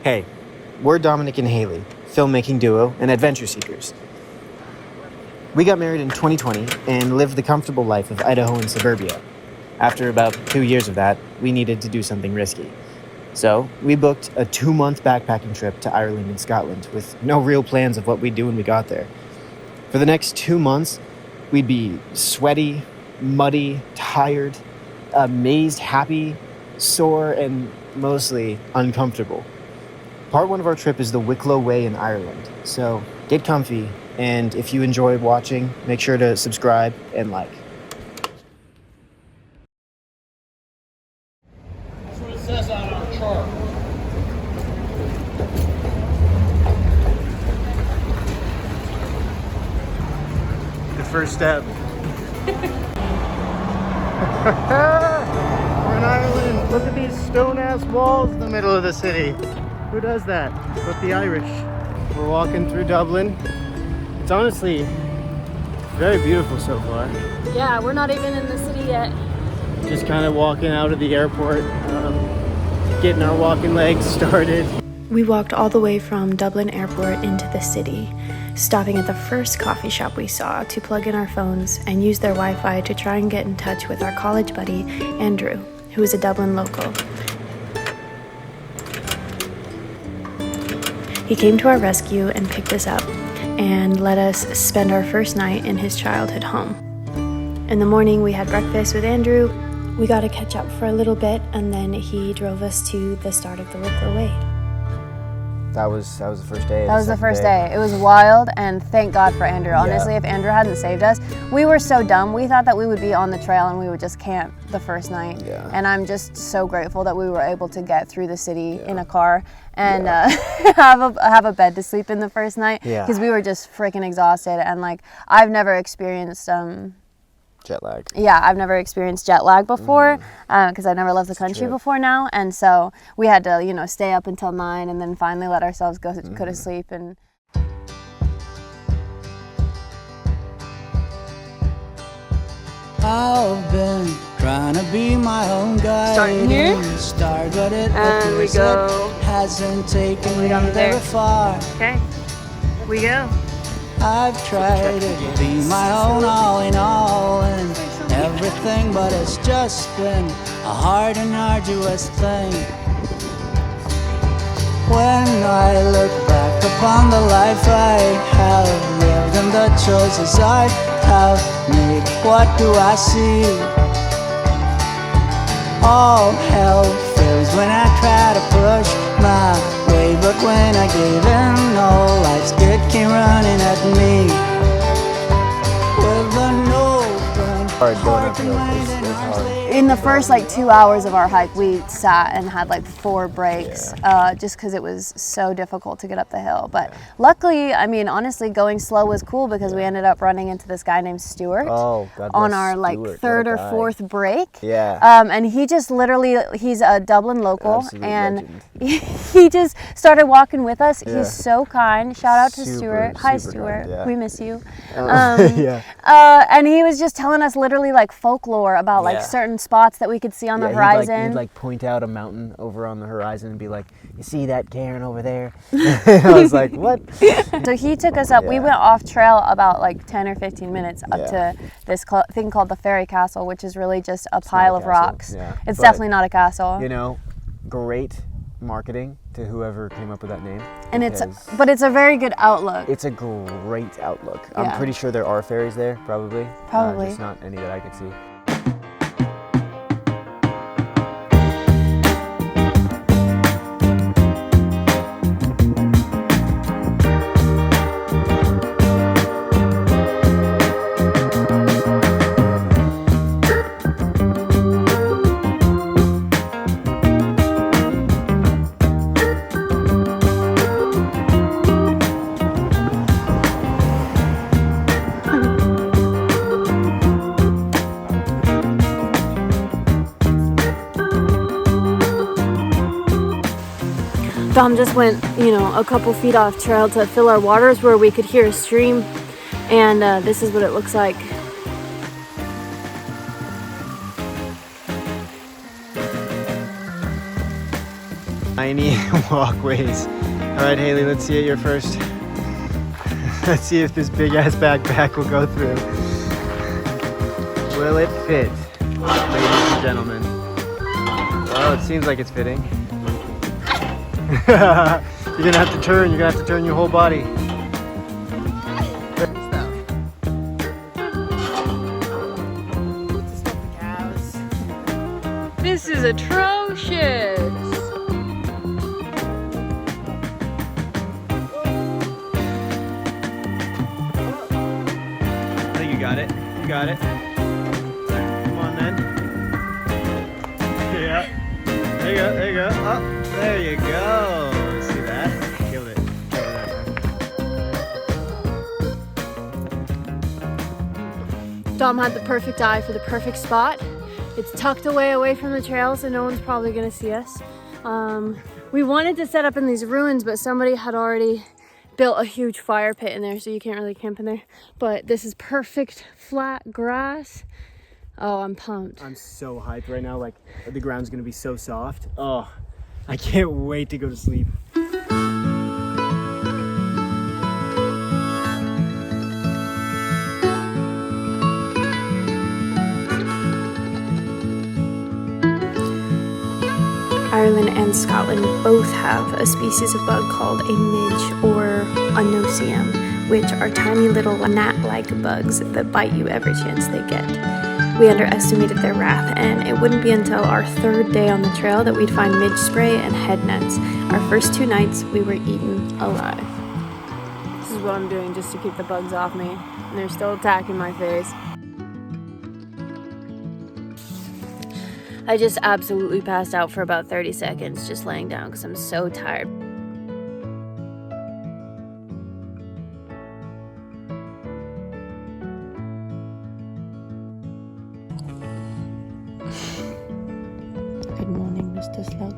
Hey, we're Dominic and Haley, filmmaking duo and adventure seekers. We got married in 2020 and lived the comfortable life of Idaho and suburbia. After about 2 years of that, we needed to do something risky. So we booked a 2-month backpacking trip to Ireland and Scotland with no real plans of what we'd do when we got there. For the next 2 months, we'd be sweaty, muddy, tired, amazed, happy, sore, and mostly uncomfortable. Part 1 of our trip is the Wicklow Way in Ireland, so get comfy, and if you enjoyed watching, make sure to subscribe and like. That's what it says on our chart. The first step. We're in Ireland. Look at these stone-ass walls in the middle of the city. Who does that but the Irish? We're walking through Dublin. It's honestly very beautiful so far. Yeah, we're not even in the city yet. Just kind of walking out of the airport, getting our walking legs started. We walked all the way from Dublin Airport into the city, stopping at the first coffee shop we saw to plug in our phones and use their Wi-Fi to try and get in touch with our college buddy, Andrew, who is a Dublin local. He came to our rescue and picked us up and let us spend our first night in his childhood home. In the morning, we had breakfast with Andrew. We got to catch up for a little bit, and then he drove us to the start of the Wicklow Way. That was the first day. That was the first day. It was wild, and thank God for Andrew. Honestly, if Andrew hadn't saved us, we were so dumb. We thought that we would be on the trail and we would just camp the first night. Yeah. And I'm just so grateful that we were able to get through the city in a car and have a bed to sleep in the first night because we were just freaking exhausted. And like, I've never experienced jet lag. Yeah, I've never experienced jet lag before because I've never left the country before now, and so we had to, stay up until 9 and then finally let ourselves go to sleep. And I've been trying to be my own guy. Starting here, Start, but it and we go hasn't taken me down very there. far. Okay, we go. I've tried to be my own all in all and everything, but it's just been a hard and arduous thing. When I look back upon the life I have lived and the choices I have made, what do I see? All hell fails when I try to push my way, but when I gave in, all life's good came running at me. With an open heart and mind and arms. In the first 2 hours of our hike, we sat and had 4 breaks just because it was so difficult to get up the hill. But luckily, I mean, honestly, going slow was cool because we ended up running into this guy named Stuart on our third or fourth break. And he just literally, he's a Dublin local. Absolute and legend. he just started walking with us. He's so kind. Shout out to Stuart. Hi, Stuart. Kind, we miss you. And he was just telling us literally folklore about certain spots that we could see on the horizon. He'd point out a mountain over on the horizon and be like, "You see that cairn over there?" I was like, "What?" So he took us up. We went off trail about 10 or 15 minutes up to this thing called the Fairy Castle, which is really just a pile of rocks. It's definitely not a castle. Great marketing to whoever came up with that name. And but it's a very good outlook. It's a great outlook. I'm pretty sure there are fairies there, probably. Just not any that I could see. Dom just went, a couple feet off trail to fill our waters where we could hear a stream, and this is what it looks like. tiny walkways. All right, Haley, let's see it your first. Let's see if this big ass backpack will go through. Will it fit, ladies and gentlemen? Well, it seems like it's fitting. You're gonna have to turn. You're gonna have to turn your whole body. This is atrocious. I think you got it. You got it. Come on, then. Yeah. There you go. There you go. Oh, there you go. See that? Killed it. Dom had the perfect eye for the perfect spot. It's tucked away from the trail, so no one's probably gonna see us. We wanted to set up in these ruins, but somebody had already built a huge fire pit in there, so you can't really camp in there. But this is perfect flat grass. Oh, I'm pumped. I'm so hyped right now. Like, the ground's gonna be so soft. Oh, I can't wait to go to sleep. Ireland and Scotland both have a species of bug called a midge or a no-see-em, which are tiny little gnat-like bugs that bite you every chance they get. We underestimated their wrath, and it wouldn't be until our third day on the trail that we'd find midge spray and head nets. Our first 2 nights, we were eaten alive. This is what I'm doing just to keep the bugs off me, and they're still attacking my face. I just absolutely passed out for about 30 seconds just laying down because I'm so tired. Good morning, Mr. Slug.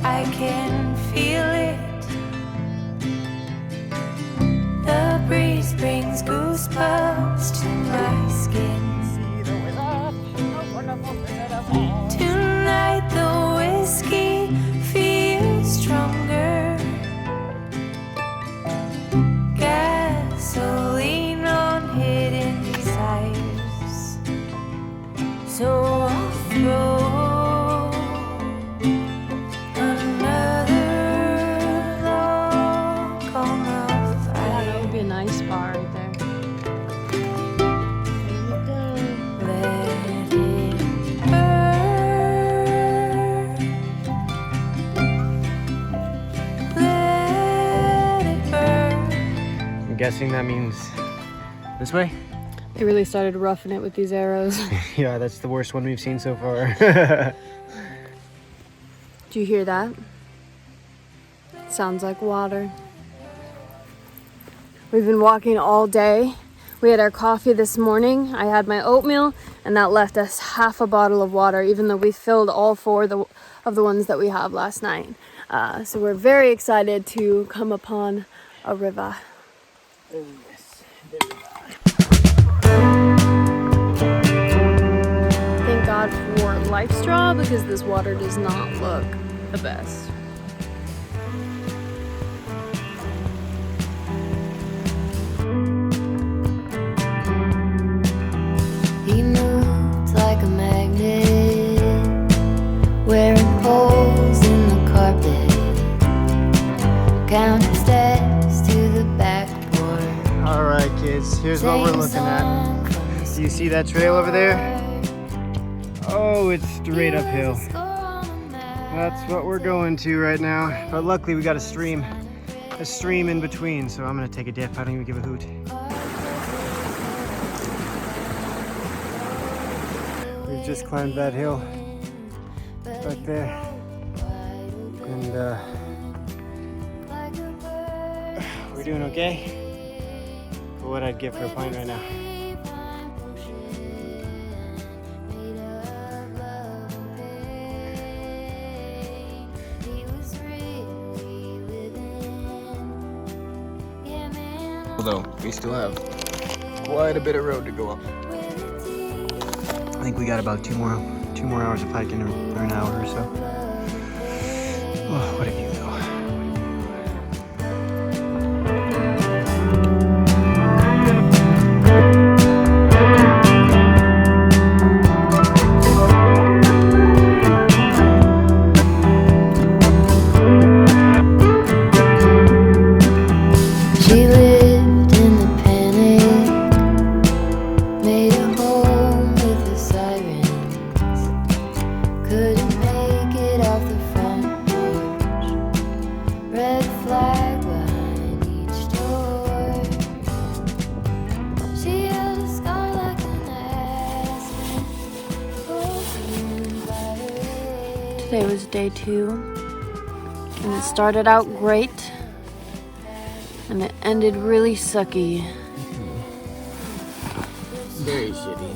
I can feel it. The breeze brings goosebumps to my skin. Tonight the whiskey feels stronger. Gasoline on hidden desires. So I'll throw Guessing that means this way? They really started roughing it with these arrows. Yeah, that's the worst one we've seen so far. Do you hear that? Sounds like water. We've been walking all day. We had our coffee this morning. I had my oatmeal, and that left us half a bottle of water, even though we filled all 4 of the ones that we have last night. So we're very excited to come upon a river. Oh, yes. Thank God for Life Straw, because this water does not look the best. He moved like a magnet, wearing holes in the carpet, counting steps to the back porch. All right, kids, here's what we're looking at. Do you see that trail over there? Oh, it's straight uphill. That's what we're going to right now. But luckily we got a stream in between, so I'm gonna take a dip. I don't even give a hoot. We've just climbed that hill right there. we're doing okay. For what I'd give for a pint right now. Although we still have quite a bit of road to go up. I think we got about two more hours of hiking or an hour or so. Oh, what a view though. She lived in the panic, made a home with the sirens. Couldn't make it off the front porch. Red flag behind each door. She held a scar like an aspen, poisoned by her age. Today was day 2, and it started out great, and it ended really sucky. Very shitty.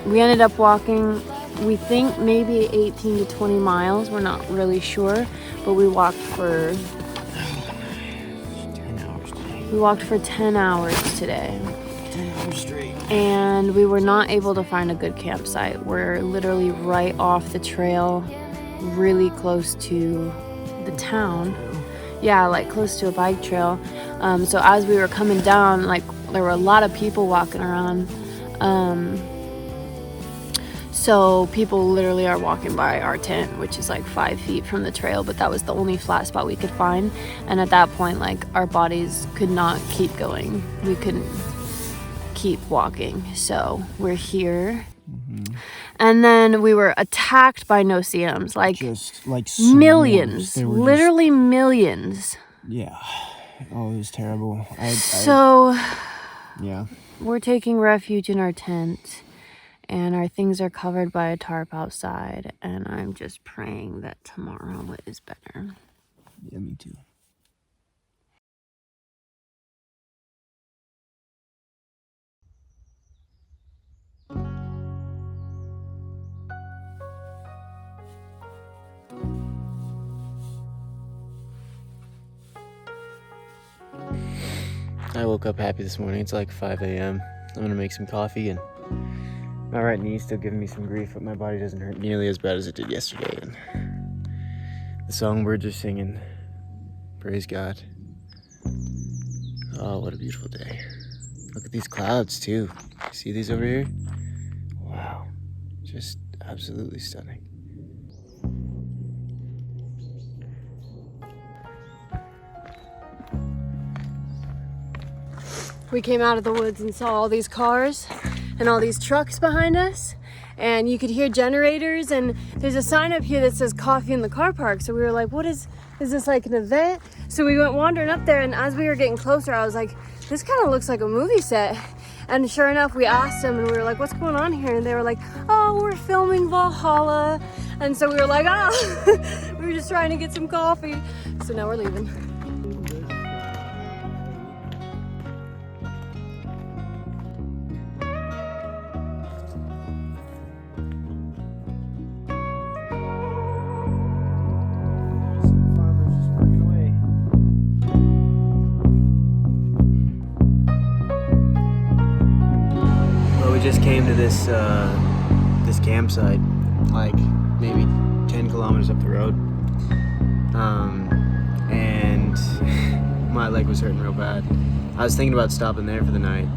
We ended up walking, we think maybe 18 to 20 miles. We're not really sure, but we walked for 10 hours today. we walked for 10 hours today. 10 hours straight. And we were not able to find a good campsite. We're literally right off the trail, really close to the town. Yeah, like close to a bike trail. So as we were coming down, like there were a lot of people walking around. So people literally are walking by our tent, which is like 5 feet from the trail, but that was the only flat spot we could find. And at that point, like our bodies could not keep going. We couldn't keep walking. So we're here. And then we were attacked by no-see-ums, like Just like millions, They were literally millions. yeah. Oh, it was terrible. So Yeah. we're taking refuge in our tent, and our things are covered by a tarp outside, and I'm just praying that tomorrow is better. Yeah, me too. I woke up happy this morning. It's like 5 a.m. I'm gonna make some coffee, and my right knee's still giving me some grief, but my body doesn't hurt nearly as bad as it did yesterday. And the song birds are singing. Praise God. Oh, what a beautiful day. Look at these clouds too. See these over here? Wow. Just absolutely stunning. We came out of the woods and saw all these cars and all these trucks behind us, and you could hear generators, and there's a sign up here that says coffee in the car park. So we were like, what is this, like an event? So we went wandering up there, and as we were getting closer, I was like, this kind of looks like a movie set. And sure enough, we asked them, and we were like, what's going on here? And they were like, oh, we're filming Valhalla. And so we were like, oh, we were just trying to get some coffee. So now we're leaving. Just came to this campsite, like maybe 10 kilometers up the road, and my leg was hurting real bad. I was thinking about stopping there for the night,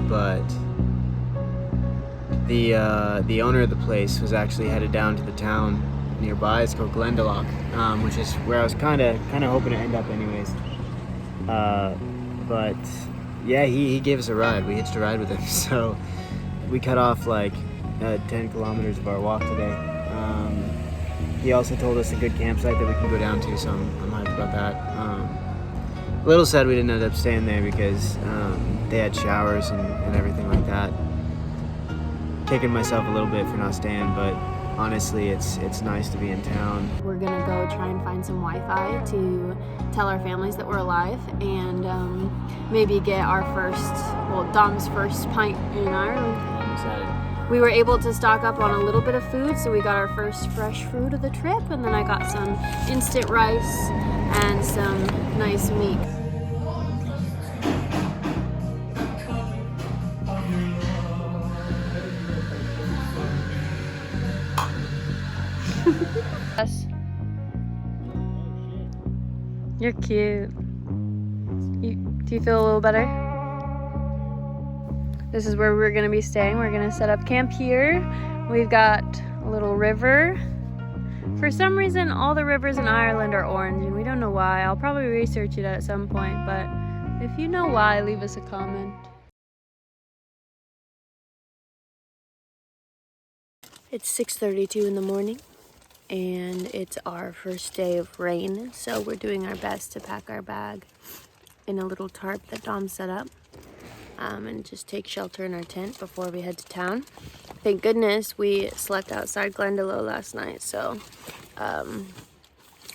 but the owner of the place was actually headed down to the town nearby. It's called Glendalough, which is where I was kind of hoping to end up anyways. But yeah, he gave us a ride. We hitched a ride with him. So we cut off like 10 kilometers of our walk today. He also told us a good campsite that we can go down to, so I'm hyped about that. A little sad we didn't end up staying there because they had showers and everything like that. Kicking myself a little bit for not staying, but honestly, it's nice to be in town. We're gonna go try and find some Wi-Fi to tell our families that we're alive, and maybe get our Dom's first pint in Ireland. I'm excited. We were able to stock up on a little bit of food, so we got our first fresh food of the trip, and then I got some instant rice and some nice meat. You're cute. Do you feel a little better? This is where we're gonna be staying. We're gonna set up camp here. We've got a little river. For some reason, all the rivers in Ireland are orange, and we don't know why. I'll probably research it at some point, but if you know why, leave us a comment. It's 6:32 in the morning, and it's our first day of rain, so we're doing our best to pack our bag in a little tarp that Dom set up, and just take shelter in our tent before we head to town. Thank goodness we slept outside Glendalough last night, so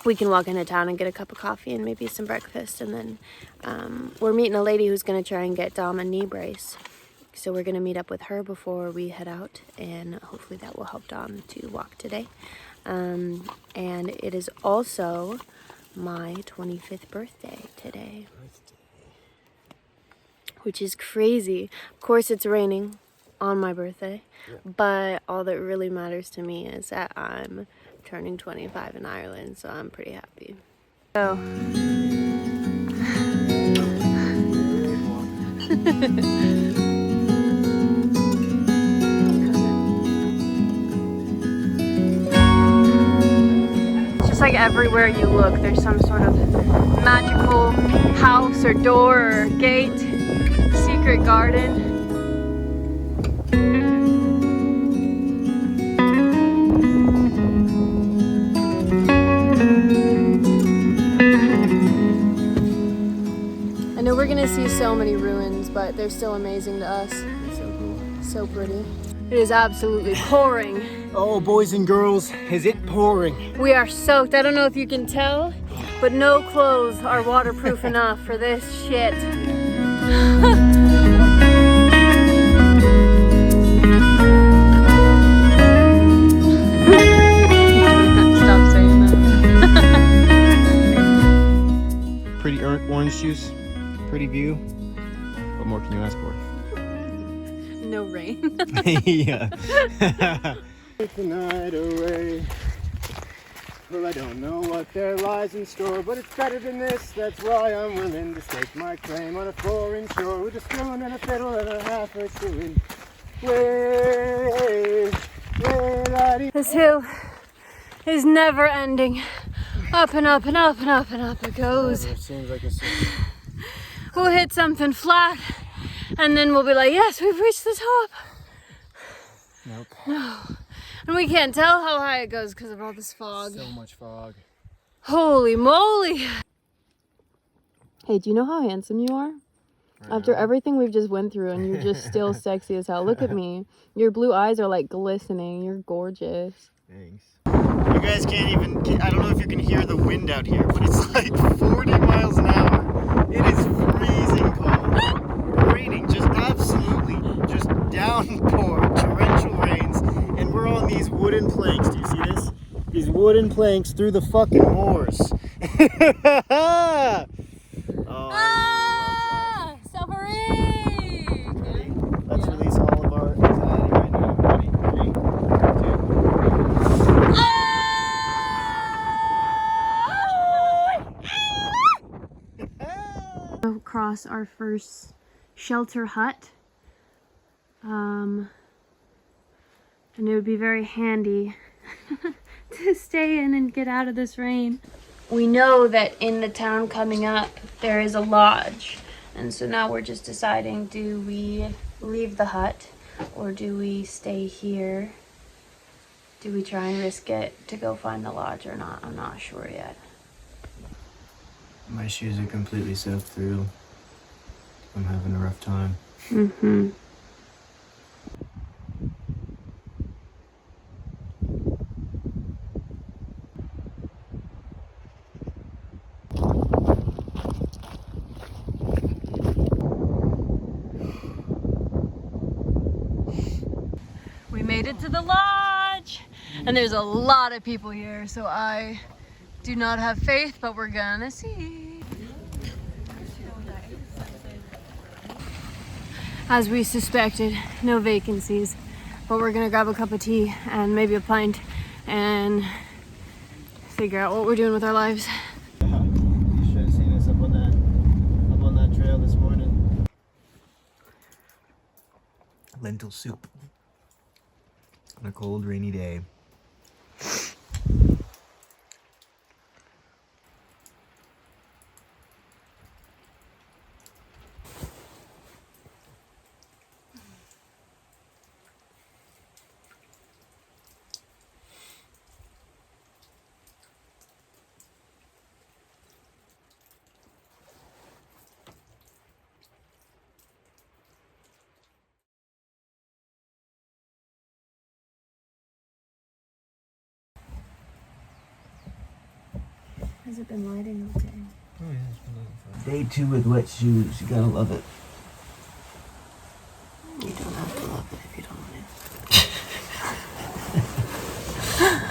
we can walk into town and get a cup of coffee and maybe some breakfast, and then we're meeting a lady who's going to try and get Dom a knee brace. So we're going to meet up with her before we head out, and hopefully that will help Dom to walk today. And it is also my 25th birthday today, which is crazy. Of course it's raining on my birthday, but all that really matters to me is that I'm turning 25 in Ireland, so I'm pretty happy. So just like everywhere you look, there's some sort of magical house or door or gate, secret garden. I know we're gonna see so many ruins, but they're still amazing to us. It's so cool. So pretty. It is absolutely pouring. Oh, boys and girls, is it pouring? We are soaked. I don't know if you can tell, but no clothes are waterproof enough for this shit. Stop saying that. Pretty orange juice, pretty view. What more can you ask for? No rain. Yeah. Take the night away. Well, I don't know what there lies in store, but it's better than this. That's why I'm willing to stake my claim on a foreign shore with a spoon and a fiddle and a half a shilling. Way, This hill is never ending. Up and up and up and up and up it goes. It seems like it's We'll hit something flat, and then we'll be like, yes, we've reached the top. nope. No. And we can't tell how high it goes because of all this fog. So much fog. Holy moly. Hey, do you know how handsome you are? After everything we've just went through, and you're just still sexy as hell. Look at me. Your blue eyes are like glistening. You're gorgeous. Thanks. You guys can't even, I don't know if you can hear the wind out here, but it's like 40 miles an hour. It is freezing cold. Raining, just absolutely, just downpour, torrential rains. And we're on these wooden planks. Do you see this? These wooden planks through the fucking moors. Suffering! Let's release all of our anxiety right now. Ready? 3, 2. Across our first shelter hut. And it would be very handy to stay in and get out of this rain. We know that in the town coming up there is a lodge, and so now we're just deciding, do we leave the hut or do we stay here? Do we try and risk it to go find the lodge or not? I'm not sure yet. My shoes are completely soaked through. I'm having a rough time. Mm-hmm. it to the lodge. And there's a lot of people here, so I do not have faith, but we're gonna see. As we suspected, no vacancies, but we're gonna grab a cup of tea and maybe a pint and figure out what we're doing with our lives. You should have seen us up on that trail this morning. Lentil soup on a cold, rainy day. Has it been lighting okay? Oh yeah, it's been fun. Day 2 with wet shoes. You gotta love it. You don't have to love it if you don't want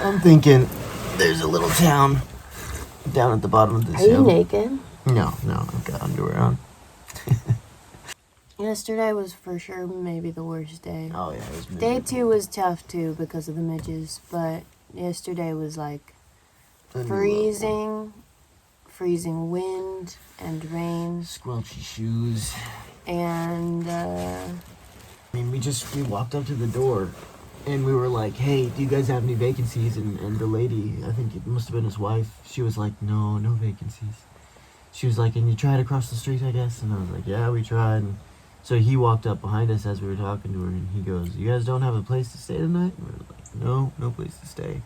I'm thinking there's a little town down at the bottom of this to. Are you hill. naked? No, I've got underwear on. Yesterday was for sure maybe the worst day. Oh yeah, it was Day miserable. 2 was tough too because of the midges, but yesterday was like Unbelievable. freezing wind and rain, Squelchy shoes. and I mean, we walked up to the door and we were like, hey, do you guys have any vacancies? And the lady, I think it must have been his wife, she was like, no vacancies. She was like, and you tried across the street, I guess? And I was like, yeah, we tried. And so he walked up behind us as we were talking to her and he goes, you guys don't have a place to stay tonight? And we were like, no place to stay.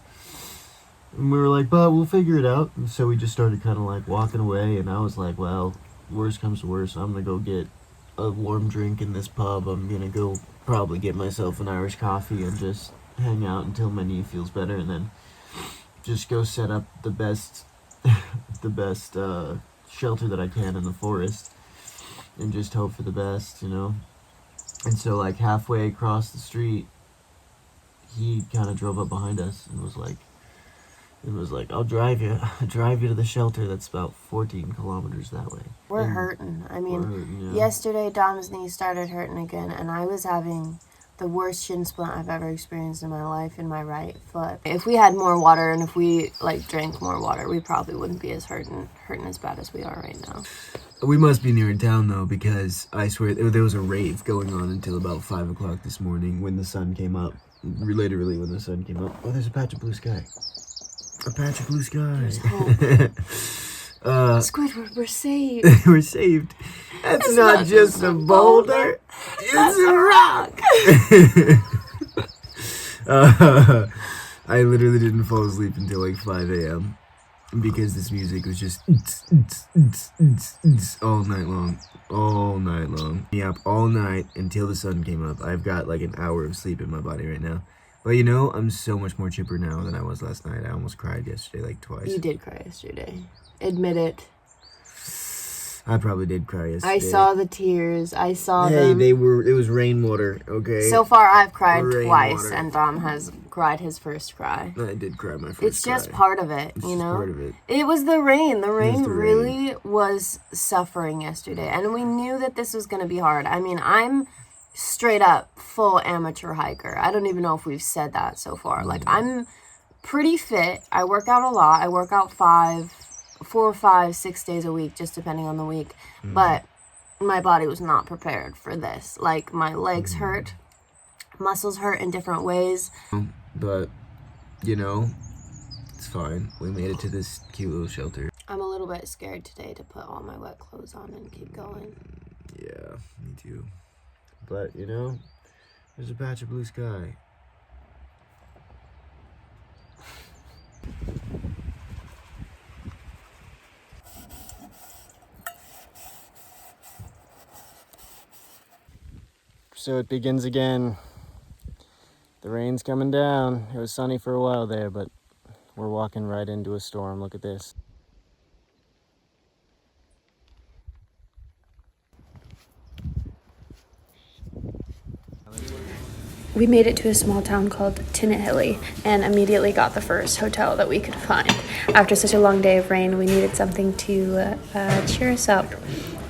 And we were like, but we'll figure it out. And so we just started kind of like walking away. And I was like, well, worst comes to worst, I'm going to go get a warm drink in this pub. I'm going to go probably get myself an Irish coffee and just hang out until my knee feels better. And then just go set up the best, shelter that I can in the forest. And just hope for the best, you know? And so like halfway across the street, he kind of drove up behind us and was like, I'll drive you to the shelter that's about 14 kilometers that way. we're And hurting. I we're mean, hurting, yeah. yesterday Dom's knee started hurting again, and I was having the worst shin splint I've ever experienced in my life in my right foot. If we had more water and if we like drank more water, we probably wouldn't be as hurting as bad as we are right now. We must be near in town though, because I swear there was a rave going on until about 5 o'clock this morning when the sun came up. Literally when the sun came up. Oh, there's a patch of blue sky. A patch of blue sky. There's hope. Squidward, we're saved. We're saved. That's not just a boulder. It's a rock. I literally didn't fall asleep until like 5 a.m. because this music was just all night long. Me up all night until the sun came up. I've got like an hour of sleep in my body right now. But you know, I'm so much more chipper now than I was last night. I almost cried yesterday like twice. You did cry yesterday. Admit it. I probably did cry yesterday. I saw the tears. I saw Hey, them. it was rainwater, okay? So far, I've cried Rainwater. twice, and Dom has cried his first cry. I did cry my first It's just cry. part of it, It's you just know? part of it. It was the rain. The rain the really was suffering yesterday, and we knew that this was going to be hard. I mean, I'm straight up full amateur hiker. I don't even know if we've said that so far. Like, I'm pretty fit. I work out a lot. I work out 4 or 5, 6 days a week, just depending on the week. But my body was not prepared for this. Like, my legs hurt, muscles hurt in different ways. But, you know, it's fine. We made it to this cute little shelter. I'm a little bit scared today to put all my wet clothes on and keep going. Yeah, me too. But, you know, there's a patch of blue sky. So it begins again. The rain's coming down. It was sunny for a while there, but we're walking right into a storm. Look at this. We made it to a small town called Tinahilly and immediately got the first hotel that we could find. After such a long day of rain, we needed something to cheer us up.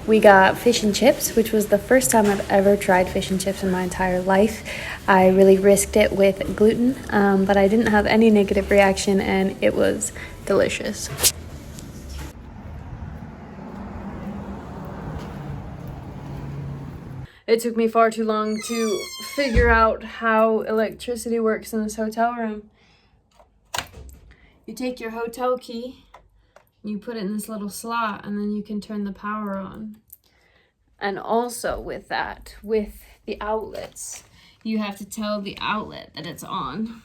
We got fish and chips, which was the first time I've ever tried fish and chips in my entire life. I really risked it with gluten, but I didn't have any negative reaction and it was delicious. It took me far too long to figure out how electricity works in this hotel room. You take your hotel key, you put it in this little slot, and then you can turn the power on. And also with that, with the outlets, you have to tell the outlet that it's on.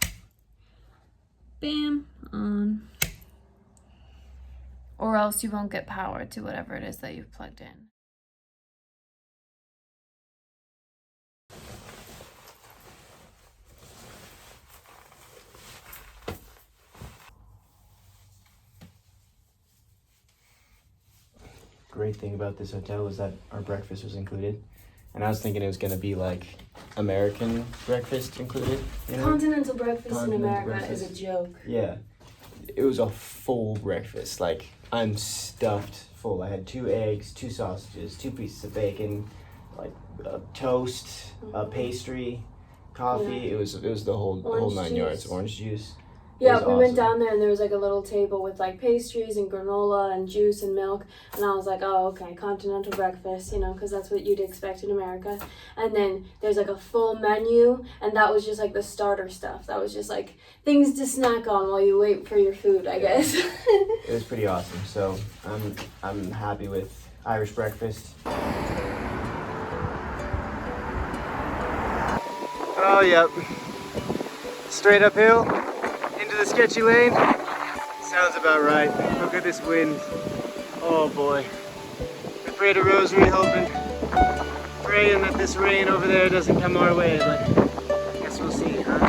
Bam, on. Or else you won't get power to whatever it is that you've plugged in. Great thing about this hotel was that our breakfast was included. And I was thinking it was going to be like American breakfast included. You know? Continental breakfast in Continental America breakfast. is a joke. Yeah. It was a full breakfast. Like, I'm stuffed full. I had 2 eggs, 2 sausages, 2 pieces of bacon, like a toast, a pastry, coffee. Yeah. It was the whole 9 yards. Orange juice. Yeah, It was we went awesome. down there and there was like a little table with like pastries and granola and juice and milk. And I was like, oh, okay, continental breakfast, you know, because that's what you'd expect in America. And then there's like a full menu, and that was just like the starter stuff. That was just like things to snack on while you wait for your food, I guess. It was pretty awesome. So I'm happy with Irish breakfast. Oh, yep. Straight uphill into the sketchy lane. Sounds about right. Look at this wind. Oh boy. We prayed a rosary hoping, praying that this rain over there doesn't come our way, but I guess we'll see, huh?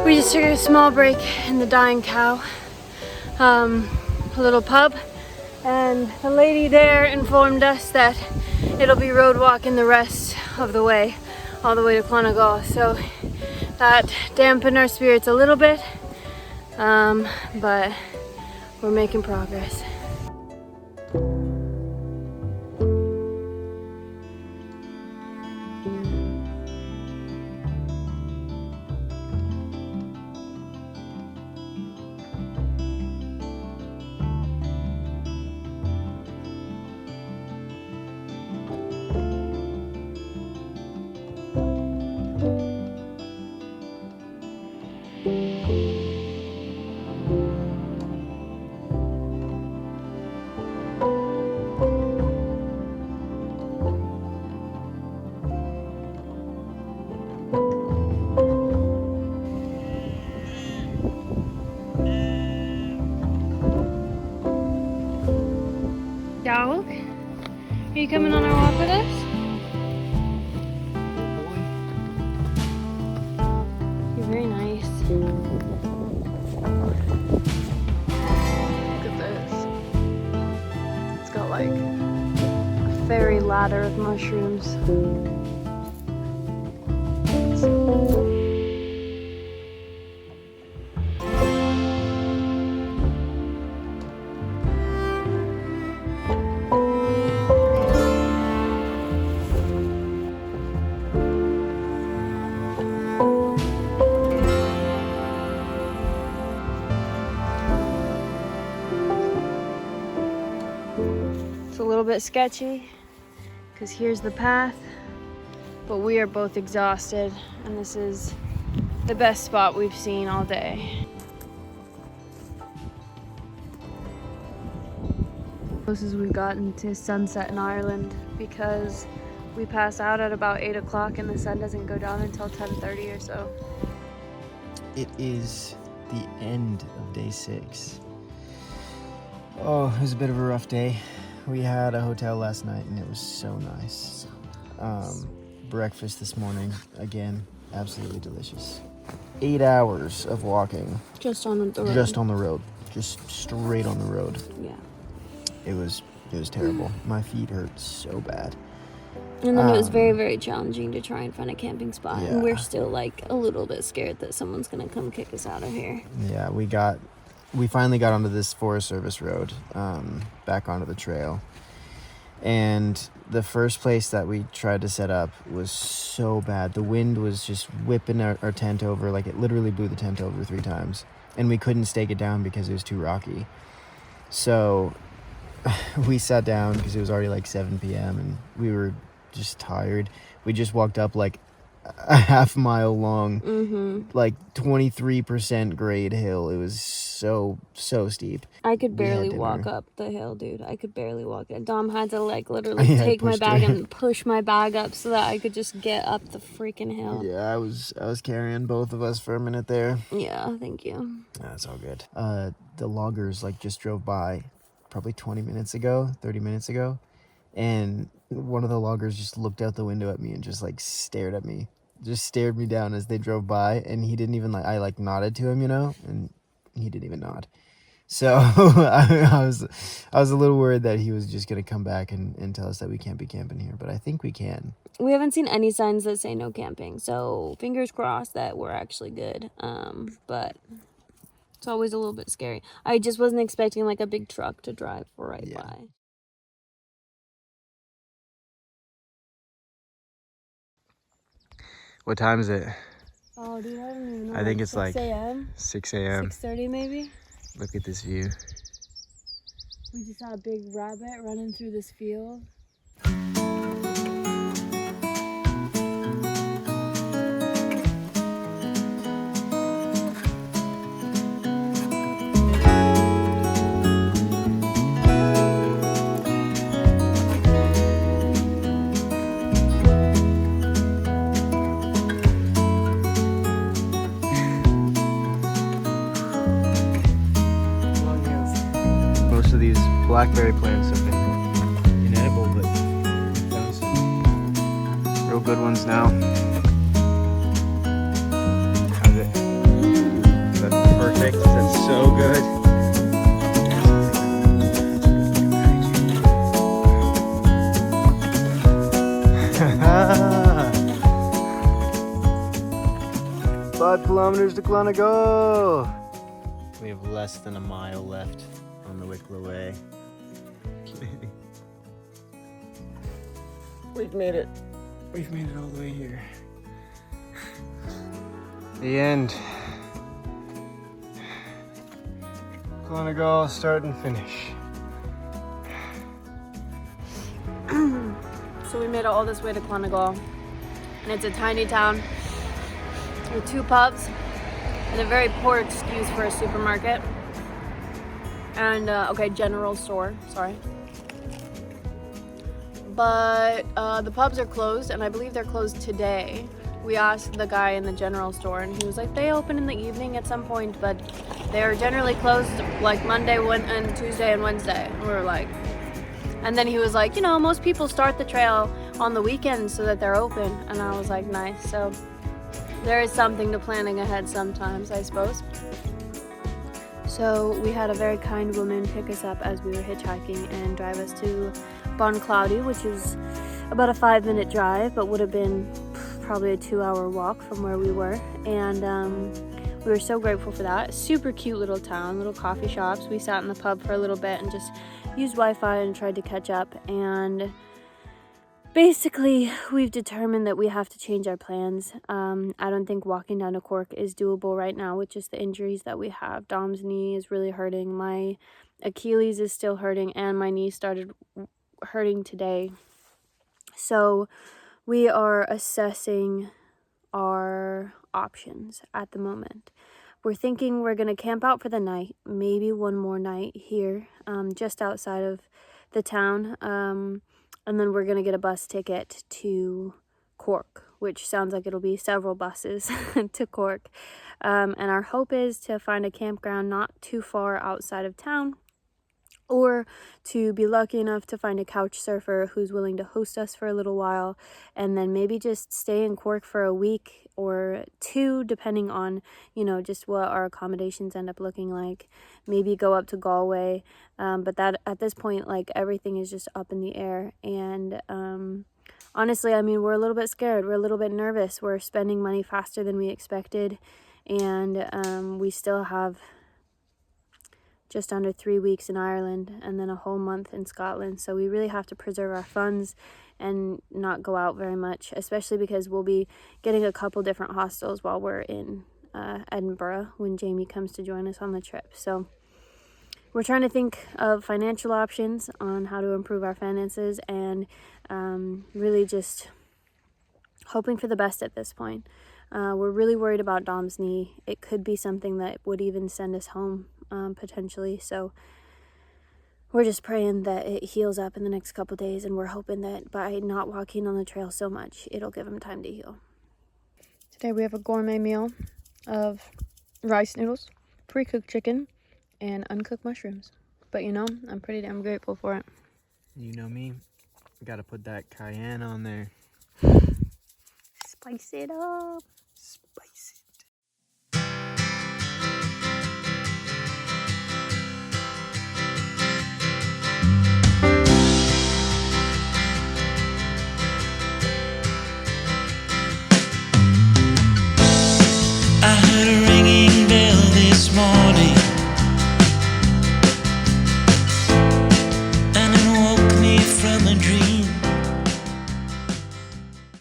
We just took a small break in the Dying Cow, a little pub, and the lady there informed us that it'll be road walking the rest of the way, all the way to Clonegal. So that dampened our spirits a little bit, but we're making progress. Dog, are you coming on our walk with us? You're very nice. Look at this. It's got like a fairy ladder of mushrooms. little bit sketchy because here's the path, but we are both exhausted, and this is the best spot we've seen all day. Closest we've gotten to sunset in Ireland, because we pass out at about 8 o'clock and the sun doesn't go down until 10:30 or so. It is the end of day 6. Oh, it was a bit of a rough day. We had a hotel last night and it was so nice. Breakfast this morning, again, absolutely delicious. 8 hours of walking. Just on the road. Just on the road. Just straight on the road. Yeah. It was terrible. My feet hurt so bad. And then it was very, very challenging to try and find a camping spot. Yeah. And we're still like a little bit scared that someone's going to come kick us out of here. Yeah, we finally got onto this Forest Service road, back onto the trail. And the first place that we tried to set up was so bad. The wind was just whipping our tent over. Like, it literally blew the tent over 3 times. And we couldn't stake it down because it was too rocky. So we sat down because it was already like 7 p.m. and we were just tired. We just walked up like a half-mile long, like 23% grade hill. It was so steep. I could barely walk up the hill, dude. I could barely walk it. Dom had to like literally take my bag and push my bag up so that I could just get up the freaking hill. Yeah, I was carrying both of us for a minute there. Yeah, thank you. That's all good. The loggers like just drove by probably 30 minutes ago, and one of the loggers just looked out the window at me and just like stared me down as they drove by, and he didn't even I nodded to him, and he didn't even nod. So I was a little worried that he was just gonna come back and tell us that we can't be camping here, but I think we can. We haven't seen any signs that say no camping, so fingers crossed that we're actually good. But it's always a little bit scary. I just wasn't expecting like a big truck to drive right by. What time is it? Oh, dude, I don't even know. I think it's like 6 a.m. 6 a.m. 6:30 maybe. Look at this view. We just saw a big rabbit running through this field. Most of these blackberry plants have been inedible, but we found some real good ones now. How's it? Is that perfect? Is that so good? Five kilometers to Clonegal. We have less than a mile left on the Wicklow Way. We've made it. We've made it all the way here. The end. Clonegal, start and finish. So we made it all this way to Clonegal, and it's a tiny town with 2 pubs and a very poor excuse for a supermarket and general store, sorry. But the pubs are closed, and I believe they're closed today. We asked the guy in the general store, and he was like, they open in the evening at some point, but they're generally closed like Monday and Tuesday and Wednesday. And we were like, and then he was like, most people start the trail on the weekends so that they're open. And I was like, nice. So there is something to planning ahead sometimes, I suppose. So we had a very kind woman pick us up as we were hitchhiking and drive us to Cloudy, which is about a 5-minute drive, but would have been probably a 2-hour walk from where we were. And we were so grateful for that. Super cute little town, little coffee shops. We sat in the pub for a little bit and just used Wi-Fi and tried to catch up. And basically, we've determined that we have to change our plans. I don't think walking down to Cork is doable right now with just the injuries that we have. Dom's knee is really hurting. My Achilles is still hurting, and my knee started hurting today. So we are assessing our options at the moment. We're thinking we're going to camp out for the night, maybe one more night here, just outside of the town. And then we're going to get a bus ticket to Cork, which sounds like it'll be several buses to Cork. And our hope is to find a campground not too far outside of town, or to be lucky enough to find a couch surfer who's willing to host us for a little while, and then maybe just stay in Cork for a week or two, depending on, just what our accommodations end up looking like. Maybe go up to Galway, but that at this point, like, everything is just up in the air. And honestly, I mean, we're a little bit scared. We're a little bit nervous. We're spending money faster than we expected, and we still have just under 3 weeks in Ireland and then a whole month in Scotland. So we really have to preserve our funds and not go out very much, especially because we'll be getting a couple different hostels while we're in Edinburgh when Jamie comes to join us on the trip. So we're trying to think of financial options on how to improve our finances, and really just hoping for the best at this point. We're really worried about Dom's knee. It could be something that would even send us home, potentially. So we're just praying that it heals up in the next couple days, and we're hoping that by not walking on the trail so much, it'll give him time to heal. Today we have a gourmet meal of rice noodles, pre-cooked chicken, and uncooked mushrooms. But I'm pretty damn grateful for it. You know me, gotta put that cayenne on there. Spice it up. Spice it. I heard a